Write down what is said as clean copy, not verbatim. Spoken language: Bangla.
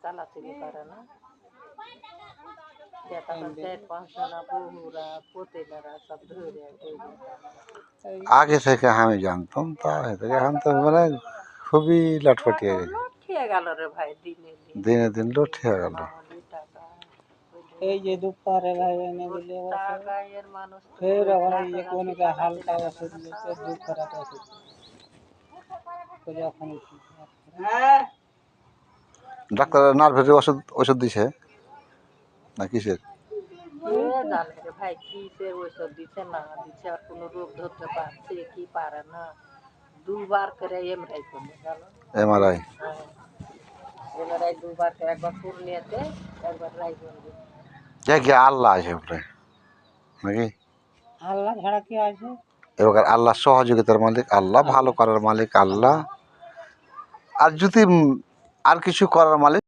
চালাতে পারে না। सब আগে থেকে আমি জানতাম, তা এখন তো মানে খুবই লটপটিয়ে গেছে। লটকে গেল রে ভাই, দিনে দিনে দিন লটকে গেল। এই যে দুপারে ভাই এনে দিলে টাকায়ের মানুষ ফের আবার এই কোন কা হালকা ওষুধ দিতে দুপারা ওষুধ তো যখন হ্যাঁ ডাক্তার নার্ভের ওষুধ দিছে না কিসের? জানে রে ভাই কিসের ওষুধ দিছে না দিছে, আর কোনো রোগ ধরতে পারছে কি পারে না। দুবার করে এমআরআই করলো জানো। এমআরআই এমআরআই দুবার করে, একবার পূর্ণিয়াতে একবার রায়গঞ্জে। কি আল্লাহ আছে উপরে নাকি? আল্লাহ ছাড়া কি আছে? এবার আল্লাহ সহযোগিতার মালিক আল্লাহ, ভালো করার মালিক আল্লাহ, আর যদি আর কিছু করার মালিক